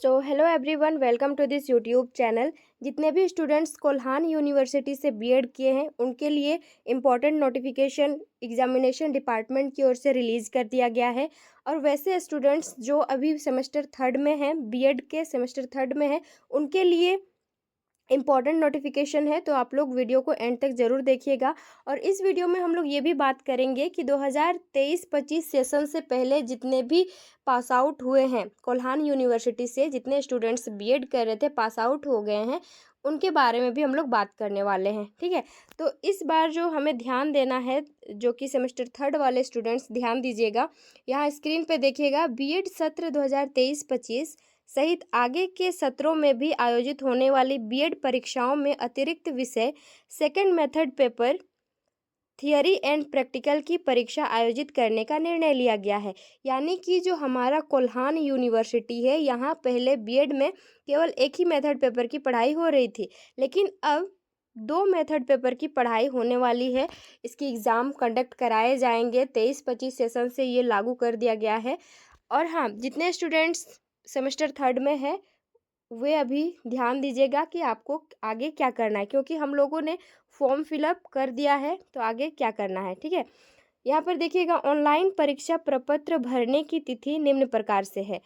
Hello everyone, welcome to this YouTube channel. जितने भी students Kolhan university से बीएड किए हैं उनके लिए इम्पॉर्टेंट नोटिफिकेशन एग्जामिनेशन डिपार्टमेंट की ओर से रिलीज़ कर दिया गया है। और वैसे स्टूडेंट्स जो अभी सेमेस्टर थर्ड में हैं, बीएड के सेमेस्टर थर्ड में हैं, उनके लिए इम्पॉर्टेंट नोटिफिकेशन है, तो आप लोग वीडियो को एंड तक ज़रूर देखिएगा। और इस वीडियो में हम लोग ये भी बात करेंगे कि 2023-25 सेशन से पहले जितने भी पास आउट हुए हैं कोल्हान यूनिवर्सिटी से, जितने स्टूडेंट्स बीएड कर रहे थे पास आउट हो गए हैं, उनके बारे में भी हम लोग बात करने वाले हैं। ठीक है, तो इस बार जो हमें ध्यान देना है, जो कि सेमेस्टर थर्ड वाले स्टूडेंट्स ध्यान दीजिएगा। यहाँ स्क्रीन पे देखिएगा, बीएड सत्र 2023-25 सहित आगे के सत्रों में भी आयोजित होने वाली बीएड परीक्षाओं में अतिरिक्त विषय second method paper theory and practical की परीक्षा आयोजित करने का निर्णय लिया गया है। यानी कि जो हमारा कोल्हान यूनिवर्सिटी है, यहाँ पहले बीएड में केवल एक ही मेथड पेपर की पढ़ाई हो रही थी, लेकिन अब दो मेथड पेपर की पढ़ाई होने वाली है। इसकी एग्ज़ाम कंडक्ट कराए जाएंगे। 23-25 सेशन से ये लागू कर दिया गया है। और हाँ, जितने स्टूडेंट्स सेमेस्टर थर्ड में है वे अभी ध्यान दीजिएगा कि आपको आगे क्या करना है, क्योंकि हम लोगों ने फॉर्म फिलअप कर दिया है, तो आगे क्या करना है। ठीक है, यहाँ पर देखिएगा, ऑनलाइन परीक्षा प्रपत्र भरने की तिथि निम्न प्रकार से है।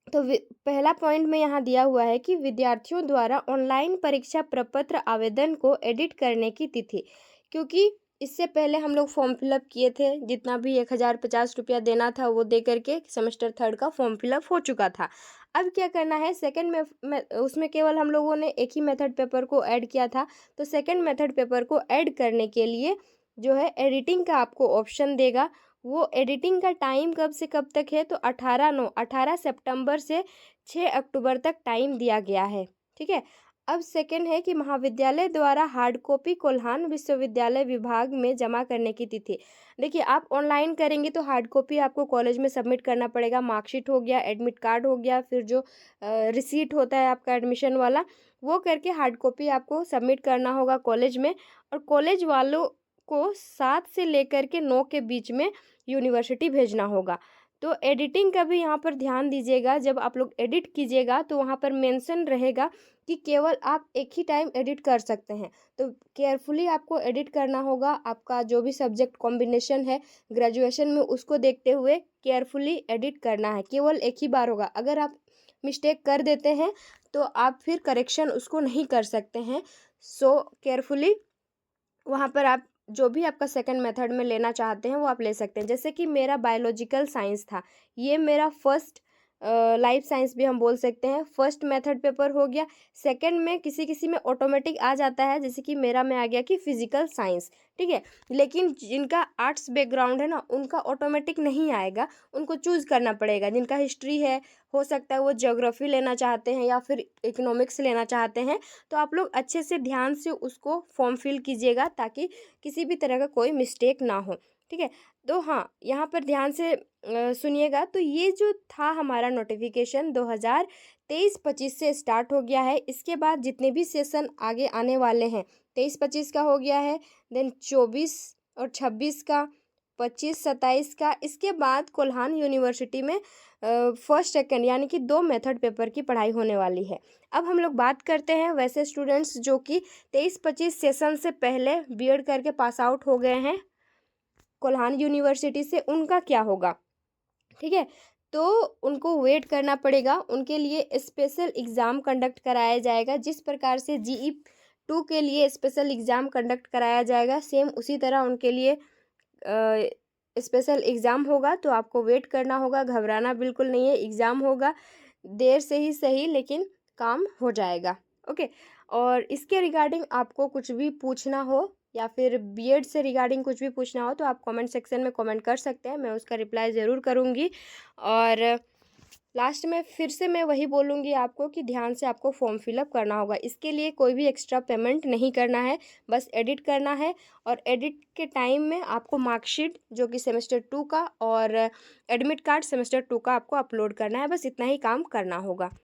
तो पहला पॉइंट में यहाँ दिया हुआ है कि विद्यार्थियों द्वारा ऑनलाइन परीक्षा प्रपत्र आवेदन को एडिट करने की तिथि, क्योंकि इससे पहले हम लोग फॉर्म फिलअप किए थे, जितना भी 1050 रुपया देना था वो दे करके सेमेस्टर थर्ड का फॉर्म फिलअप हो चुका था। अब क्या करना है, सेकंड में उसमें केवल हम लोगों ने एक ही मेथड पेपर को ऐड किया था। तो सेकंड मेथड पेपर को ऐड करने के लिए जो है एडिटिंग का आपको ऑप्शन देगा। वो एडिटिंग का टाइम कब से कब तक है, तो 18 सितंबर से 6 अक्टूबर तक टाइम दिया गया है। ठीक है, अब सेकंड है कि महाविद्यालय द्वारा हार्ड कॉपी कोल्हान विश्वविद्यालय विभाग में जमा करने की तिथि। देखिए, आप ऑनलाइन करेंगे तो हार्ड कॉपी आपको कॉलेज में सबमिट करना पड़ेगा। मार्कशीट हो गया, एडमिट कार्ड हो गया, फिर जो रिसीट होता है आपका एडमिशन वाला, वो करके हार्ड कॉपी आपको सबमिट करना होगा कॉलेज में। और कॉलेज वालों को 7 से लेकर के 9 के बीच में यूनिवर्सिटी भेजना होगा। तो एडिटिंग का भी यहाँ पर ध्यान दीजिएगा। जब आप लोग एडिट कीजिएगा तो वहाँ पर मेंशन रहेगा कि केवल आप एक ही टाइम एडिट कर सकते हैं। तो केयरफुली आपको एडिट करना होगा। आपका जो भी सब्जेक्ट कॉम्बिनेशन है ग्रेजुएशन में, उसको देखते हुए केयरफुली एडिट करना है। केवल एक ही बार होगा। अगर आप मिस्टेक कर देते हैं तो आप फिर करेक्शन उसको नहीं कर सकते हैं। सो केयरफुली वहाँ पर आप जो भी आपका सेकंड मेथड में लेना चाहते हैं वो आप ले सकते हैं। जैसे कि मेरा बायोलॉजिकल साइंस था, ये मेरा फर्स्ट लाइफ साइंस भी हम बोल सकते हैं, फर्स्ट मेथड पेपर हो गया। सेकंड में किसी किसी में ऑटोमेटिक आ जाता है, जैसे कि मेरा में आ गया कि फिजिकल साइंस। ठीक है, लेकिन जिनका आर्ट्स बैकग्राउंड है ना, उनका ऑटोमेटिक नहीं आएगा, उनको चूज़ करना पड़ेगा। जिनका हिस्ट्री है, हो सकता है वो ज्योग्राफी लेना चाहते हैं या फिर इकोनॉमिक्स लेना चाहते हैं, तो आप लोग अच्छे से ध्यान से उसको फॉर्म फिल कीजिएगा ताकि किसी भी तरह का कोई मिस्टेक ना हो। ठीक है, तो हाँ, यहाँ पर ध्यान से सुनिएगा। तो ये जो था हमारा नोटिफिकेशन 2023-25 से स्टार्ट हो गया है। इसके बाद जितने भी सेशन आगे आने वाले हैं, 23-25 का हो गया है, देन 24 और 26 का, 25-27 का। इसके बाद कोल्हान यूनिवर्सिटी में फर्स्ट सेकंड यानी कि दो मेथड पेपर की पढ़ाई होने वाली है। अब हम लोग बात करते हैं वैसे स्टूडेंट्स जो कि 23-25 सेशन से पहले बीएड करके पास आउट हो गए हैं कोल्हान यूनिवर्सिटी से, उनका क्या होगा। ठीक है, तो उनको वेट करना पड़ेगा। उनके लिए स्पेशल एग्ज़ाम कंडक्ट कराया जाएगा। जिस प्रकार से GE2 के लिए स्पेशल एग्ज़ाम कंडक्ट कराया जाएगा, सेम उसी तरह उनके लिए स्पेशल एग्ज़ाम होगा। तो आपको वेट करना होगा, घबराना बिल्कुल नहीं है। एग्ज़ाम होगा, देर से ही सही, लेकिन काम हो जाएगा। ओके, और इसके रिगार्डिंग आपको कुछ भी पूछना हो या फिर बीएड से रिगार्डिंग कुछ भी पूछना हो तो आप कमेंट सेक्शन में कमेंट कर सकते हैं, मैं उसका रिप्लाई ज़रूर करूँगी। और लास्ट में फिर से मैं वही बोलूँगी आपको कि ध्यान से आपको फॉर्म फिलअप करना होगा। इसके लिए कोई भी एक्स्ट्रा पेमेंट नहीं करना है, बस एडिट करना है। और एडिट के टाइम में आपको मार्कशीट जो कि सेमेस्टर 2 का और एडमिट कार्ड सेमेस्टर 2 का आपको अपलोड करना है। बस इतना ही काम करना होगा।